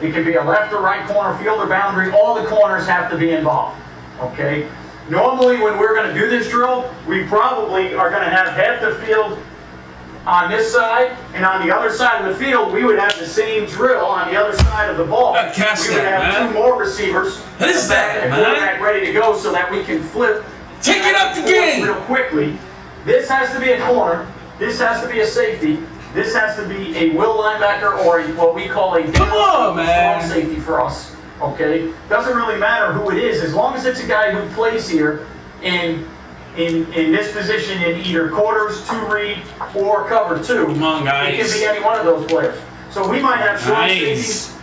It can be a left or right corner, field or boundary. All the corners have to be involved. Okay? Normally, when we're going to do this drill, we probably are going to have half the field on this side, and on the other side of the field, we would have the same drill on the other side of the ball. We would have two more receivers. What is that, man? Quarterback ready to go so that we can flip. Take it up again! Real quickly. This has to be a corner. This has to be a safety. This has to be a will linebacker or what we call a strong safety for us. Okay? Doesn't really matter who it is, as long as it's a guy who plays here in this position in either quarters, two read, or cover two. Come on, guys. It can be any one of those players. So we might have strong safeties.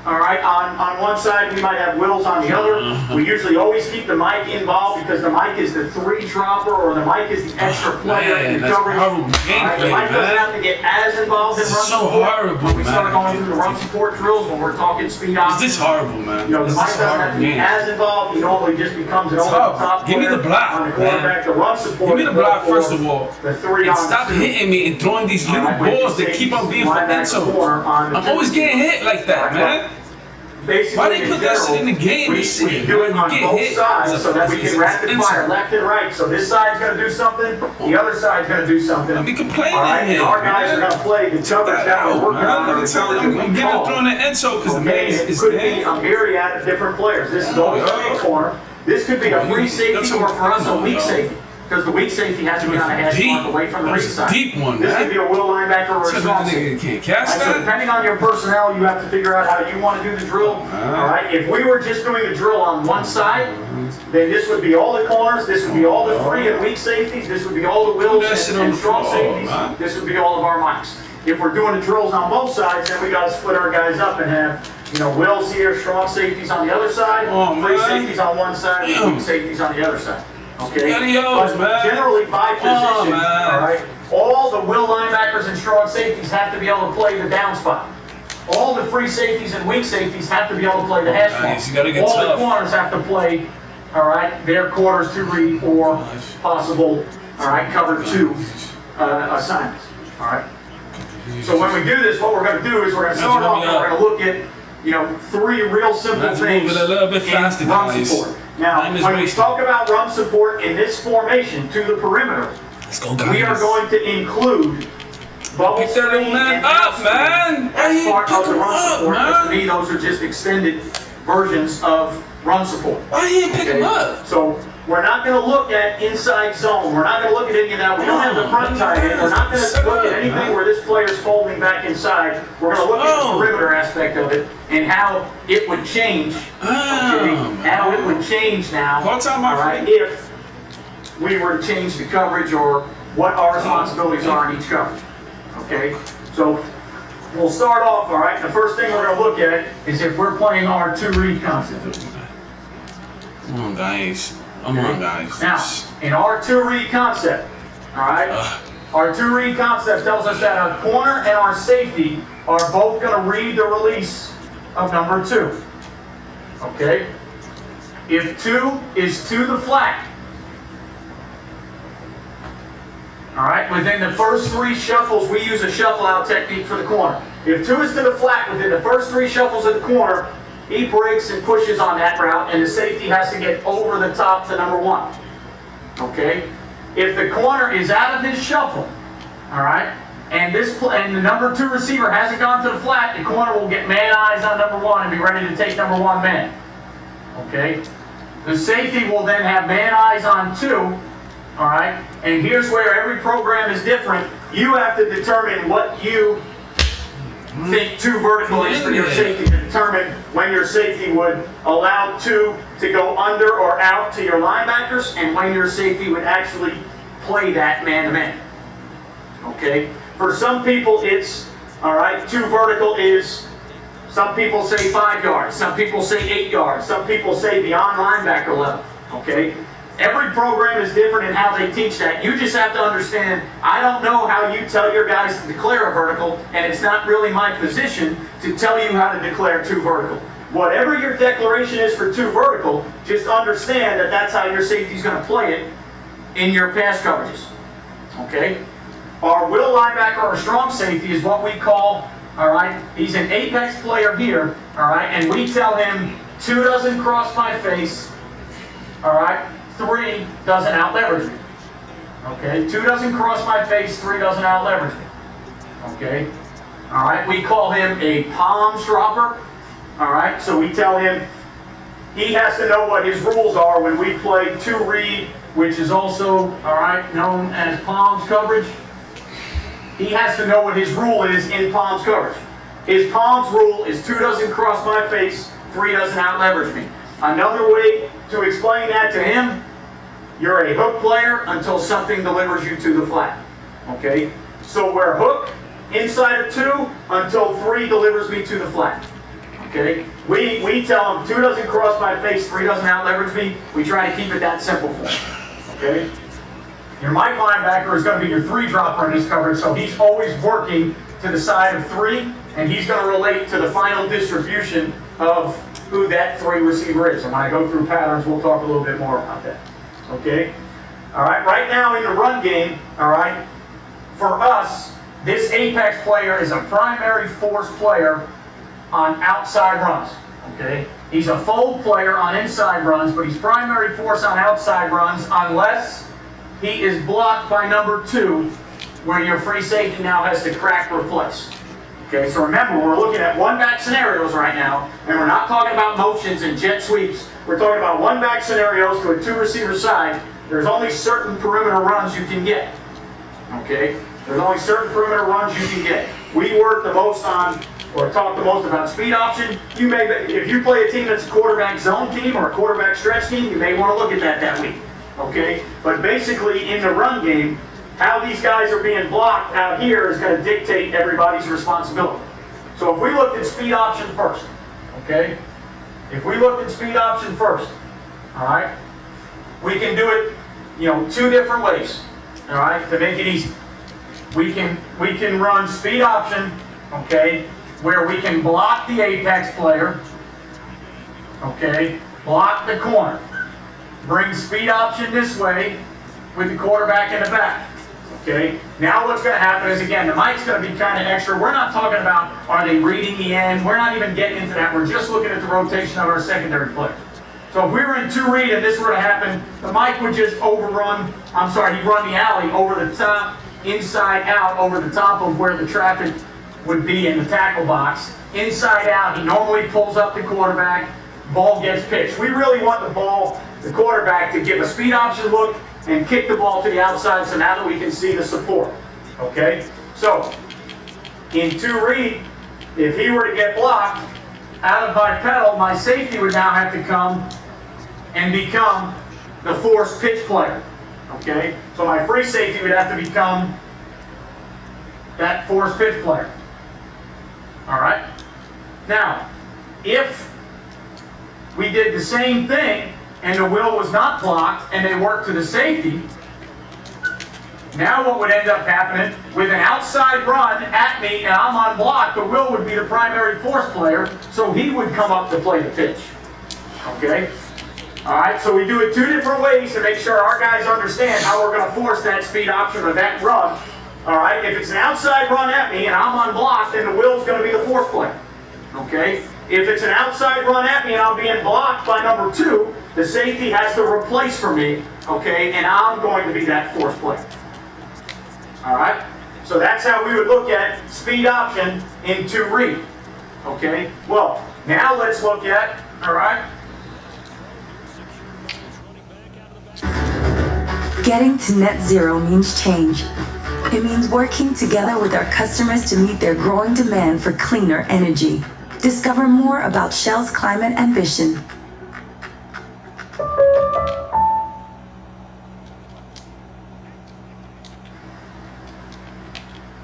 All right, on one side, we might have wills on the other. We usually always keep the mic involved because the mic is the three dropper or the mic is the extra player in the coverage. The mic doesn't have to get as involved in run support. When we start going through the run support drills, when we're talking speed options. This is horrible, man. You know, the mic doesn't have to be as involved. He normally just becomes an over-the-top player. Give me the block, on the quarterback. The run support. Give me the block first of all. The three on stop hitting me and throwing these little balls that keep on being for end zone. I'm always getting hit like that, man. Basically, why they put that shit in the game? We do it on both sides so that we can rapid fire left and right. So this side's going to do something, the other side's going to do something. I'll be complaining. All right, and our guys are going to play the coverage that we're working on. I'm getting up throwing the end zone because the man is could be a myriad of different players. This is always going to be a corner. This could be a free safety or for us a weak safety. Because the weak safety has to be on a hash mark away from the weak side. Deep one, this could be a will linebacker or a strong safety. So depending on your personnel, you have to figure out how you want to do the drill. All right. If we were just doing the drill on one side, then this would be all the corners. This would be all the free and weak safeties. This would be all the wills and strong safeties. This would be all of our mics. If we're doing the drills on both sides, then we got to split our guys up and have, you know, wills here, strong safeties on the other side, free safeties on one side, and weak safeties on the other side. Okay, but generally by position, all right, all the will linebackers and strong safeties have to be able to play the down spot. All the free safeties and weak safeties have to be able to play the hash mark. All the corners have to play, all right, their quarters to read or possible, all right, cover two assignments. All right. So when we do this, what we're going to do is we're going to start off and we're going to look at, you know, three real simple things in run support. Now, when we talk about run support in this formation to the perimeter, we are going to include bubble screen and up, man. as part of the run support. But to me, those are just extended versions of run support. Why didn't you pick them up? So we're not going to look at inside zone. We're not going to look at any of that. We don't have the front tight end. We're not going to look at anything where this player's folding back inside. We're going to look at the perimeter aspect of it and how it would change. Okay, how it would change now. All right, if we were to change the coverage or what our responsibilities are in each coverage. Okay, so we'll start off. All right, the first thing we're going to look at is if we're playing our two read concept. Come on, guys. Come on, guys. Now, in our two-read concept, all right, our two-read concept tells us that our corner and our safety are both going to read the release of number two. Okay? If two is to the flat, all right, within the first three shuffles, we use a shuffle-out technique for the corner. If two is to the flat within the first three shuffles of the corner, he breaks and pushes on that route, and the safety has to get over the top to number one. Okay? If the corner is out of his shuffle, all right, and the number two receiver hasn't gone to the flat, the corner will get man eyes on number one and be ready to take number one man. Okay? The safety will then have man eyes on two, all right? And here's where every program is different. You have to determine what you think two vertical is for your safety to determine when your safety would allow two to go under or out to your linebackers and when your safety would actually play that man-to-man. Okay? For some people it's, all right, two vertical is, some people say 5 yards, some people say 8 yards, some people say beyond linebacker level. Okay? Every program is different in how they teach that. You just have to understand, I don't know how you tell your guys to declare a vertical, and it's not really my position to tell you how to declare two vertical. Whatever your declaration is for two vertical, just understand that that's how your safety is going to play it in your pass coverages. Okay? Our will linebacker or strong safety is what we call, all right, he's an apex player here, all right, and we tell him 2 doesn't cross my face, all right, 3 doesn't out-leverage me. Okay, 2 doesn't cross my face, 3 doesn't out-leverage me. Okay, all right, we call him a palms dropper. All right, so we tell him he has to know what his rules are when we play 2 read, which is also, all right, known as palms coverage. He has to know what his rule is in palms coverage. His palms rule is 2 doesn't cross my face, 3 doesn't out-leverage me. Another way to explain that to him, you're a hook player until something delivers you to the flat. Okay, so we're hook inside of 2 until 3 delivers me to the flat. Okay, we tell him 2 doesn't cross my face, 3 doesn't out-leverage me. We try to keep it that simple for him. Okay, your Mike linebacker is going to be your 3 dropper in his coverage, so he's always working to the side of 3, and he's going to relate to the final distribution of who that 3 receiver is. And when I go through patterns, we'll talk a little bit more about that. Okay, all right. Right now in the run game, all right, for us, this apex player is a primary force player on outside runs. Okay, he's a fold player on inside runs, but he's primary force on outside runs unless he is blocked by number 2, where your free safety now has to crack replace. Okay, so remember, we're looking at one-back scenarios right now, and we're not talking about motions and jet sweeps. We're talking about one-back scenarios to a 2-receiver side. There's only certain perimeter runs you can get. Okay, there's only certain perimeter runs you can get. We work the most on, or talk the most about speed option. You may, if you play a team that's a quarterback zone team or a quarterback stretch team, you may want to look at that week. Okay, but basically in the run game, how these guys are being blocked out here is going to dictate everybody's responsibility. So if we looked at speed option first, okay? If we looked at speed option first, all right, we can do it, 2 different ways, all right, to make it easy. We can run speed option, okay, where we can block the apex player, okay, block the corner, bring speed option this way with the quarterback in the back. Okay, now what's going to happen is, again, the mic's going to be kind of extra. We're not talking about are they reading the end. We're not even getting into that. We're just looking at the rotation of our secondary players. So if we were in 2 read and this were to happen, the mic would just he'd run the alley over the top, inside out, over the top of where the traffic would be in the tackle box. Inside out, he normally pulls up the quarterback, ball gets pitched. We really want the quarterback to give a speed option look and kick the ball to the outside, so now that we can see the support. Okay? So, in 2 read, if he were to get blocked, out of my pedal, my safety would now have to come and become the force pitch player. Okay? So my free safety would have to become that force pitch player. Alright? Now, if we did the same thing, and the will was not blocked, and they worked to the safety, now what would end up happening, with an outside run at me and I'm unblocked, the will would be the primary force player, so he would come up to play the pitch. Okay? Alright, so we do it 2 different ways to make sure our guys understand how we're going to force that speed option or that run. Alright, if it's an outside run at me and I'm unblocked, then the will's going to be the force player. Okay? If it's an outside run at me and I'm being blocked by number 2, the safety has to replace for me, okay, and I'm going to be that force player. All right? So that's how we would look at speed option in 2 read. Okay? Well, now let's look at, all right? Getting to net zero means change. It means working together with our customers to meet their growing demand for cleaner energy. Discover more about Shell's climate ambition.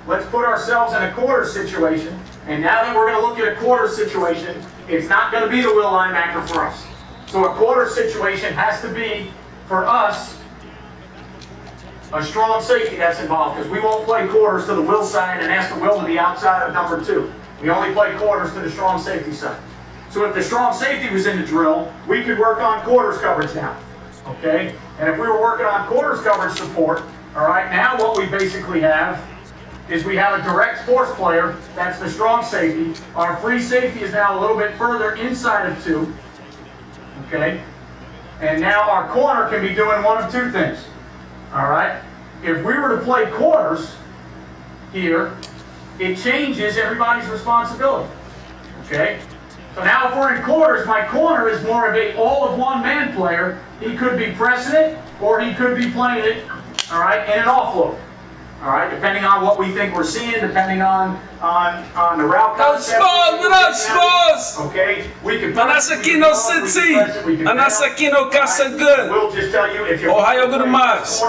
Let's put ourselves in a quarter situation, and now that we're going to look at a quarter situation, it's not going to be the will linebacker for us. So a quarter situation has to be, for us, a strong safety that's involved, because we won't play quarters to the will side and ask the will to be outside of number 2. We only play quarters to the strong safety side. So if the strong safety was in the drill, we could work on quarters coverage now. Okay? And if we were working on quarters coverage support, all right, now what we basically have is we have a direct force player, that's the strong safety. Our free safety is now a little bit further inside of 2, okay? And now our corner can be doing one of 2 things, all right? If we were to play quarters here, it changes everybody's responsibility, okay? So now if we're in quarters, my corner is more of a all-of-one man player. He could be pressing it, or he could be playing it, all right, in an offload. All right, depending on what we think we're seeing, depending on the route concept. What up, Spurs? Okay, we can. Nasa Kino City. Nasa Kino Casa Good. We'll just tell you if you're. Ohio gozaimasu.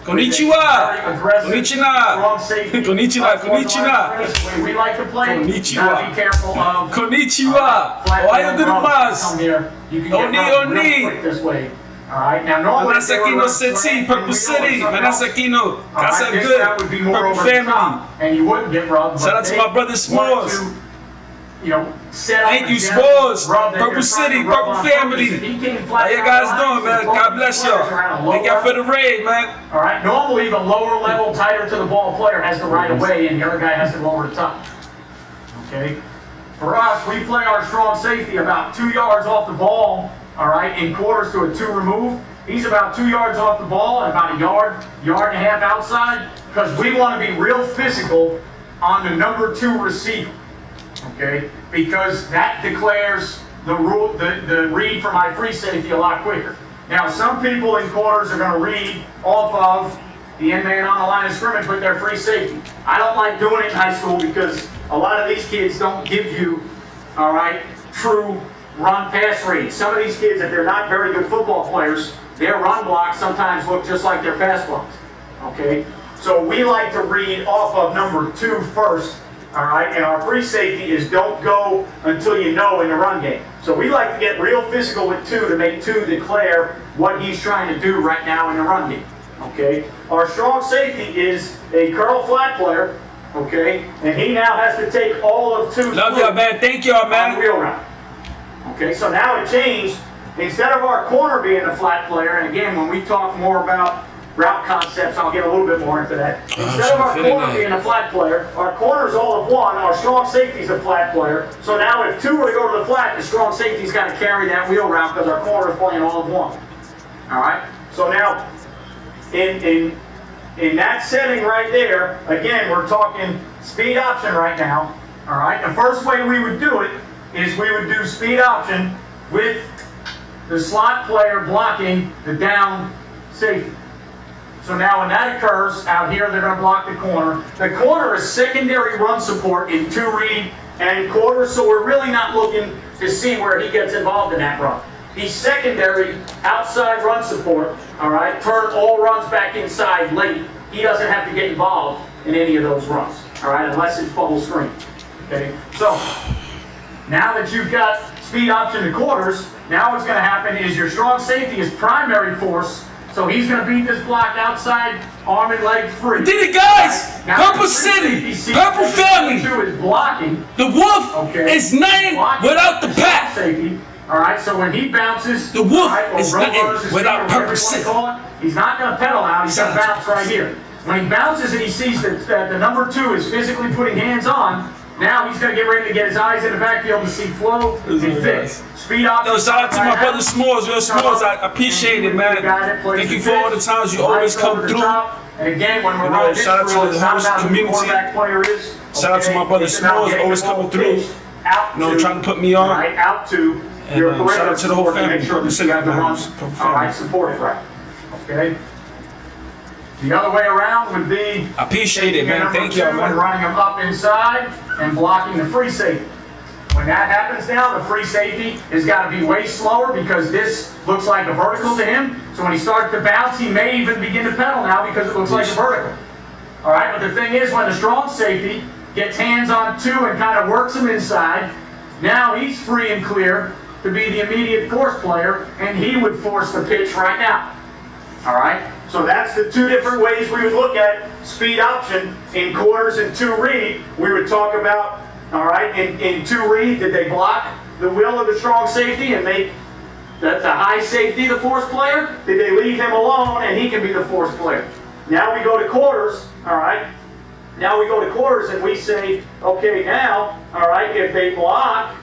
Konnichiwa. Konnichiwa. Konnichiwa. Konnichiwa. We like to play. Konnichiwa. Be careful of. Konnichiwa. Ohio gozaimasu. You can get run real quick this way. All right, now normally Nasa Kino City, Purple City, Nasa Kino, Casa Good, Purple Family. And you wouldn't get rubbed. Shout out to my brother S'mores. You know, set up. Thank you, S'mores. Purple City, Purple Family. How you guys doing, man? God bless y'all. Thank y'all for the raid, man. All right, normally the lower level, tighter to the ball player has to ride away, and the other guy has to go over the top. Okay? For us, we play our strong safety about 2 yards off the ball. All right, in quarters to a 2 remove. He's about 2 yards off the ball and about a yard and a half outside, because we want to be real physical on the number 2 receiver. Okay, because that declares the rule, the read for my free safety a lot quicker. Now, some people in quarters are going to read off of the end man on the line of scrimmage with their free safety. I don't like doing it in high school because a lot of these kids don't give you, all right, true run pass reads. Some of these kids, if they're not very good football players, their run blocks sometimes look just like their pass blocks. Okay? So we like to read off of number 2 first. All right? And our free safety is don't go until you know in the run game. So we like to get real physical with 2 to make 2 declare what he's trying to do right now in the run game. Okay? Our strong safety is a curl flat player. Okay? And he now has to take all of 2. Love y'all, man. Thank y'all, man. On wheel route. Okay, so now it changed. Instead of our corner being the flat player, and again, when we talk more about route concepts, I'll get a little bit more into that. Instead of our corner being a flat player, our corner's all of 1, our strong safety's a flat player. So now if 2 were to go to the flat, the strong safety's got to carry that wheel route because our corner's playing all of 1. All right? So now, in that setting right there, again, we're talking speed option right now. All right? The first way we would do it is we would do speed option with the slot player blocking the down safety. So now when that occurs, out here they're going to block the corner. The corner is secondary run support in 2 read and quarters, so we're really not looking to see where he gets involved in that run. He's secondary outside run support, all right? Turn all runs back inside late. He doesn't have to get involved in any of those runs, all right, unless it's bubble screen. Okay, so now that you've got speed option to quarters, now what's going to happen is your strong safety is primary force, so he's going to beat this block outside, arm and leg free. Did it, guys? Now, Purple City, Purple Family. Is blocking. The wolf is nothing without the pack. Safety. All right, so when he bounces, the wolf is nothing without Purple City. He's not going to pedal out. He's going to bounce right here. When he bounces and he sees that the number 2 is physically putting hands on, now he's going to get ready to get his eyes in the backfield to see flow and fit. Speed up. Yo, shout out to my brother S'mores. Yo, S'mores, I appreciate it, man. Thank you for all the times you always come through. And again, when we're running this drill, it's not about who the quarterback player is. Shout out to my brother S'mores, always coming through. Trying to put me on. Right, out to your shout out to the whole family. Make sure that you have the runs, all right, support it right. Okay? The other way around would be I appreciate it, man. Thank you, man. Running them up inside and blocking the free safety. When that happens now, the free safety has got to be way slower because this looks like a vertical to him. So when he starts to bounce, he may even begin to pedal now because it looks like a vertical. All right, but the thing is, when the strong safety gets hands on 2 and kind of works him inside, now he's free and clear to be the immediate force player, and he would force the pitch right now. All right? So that's the 2 different ways we would look at speed option in quarters and 2 read. We would talk about, all right, in 2 read, did they block the will of the strong safety and make the high safety the force player? Did they leave him alone and he can be the force player? Now we go to quarters, all right? Now we go to quarters and we say, okay, now, all right, if they block,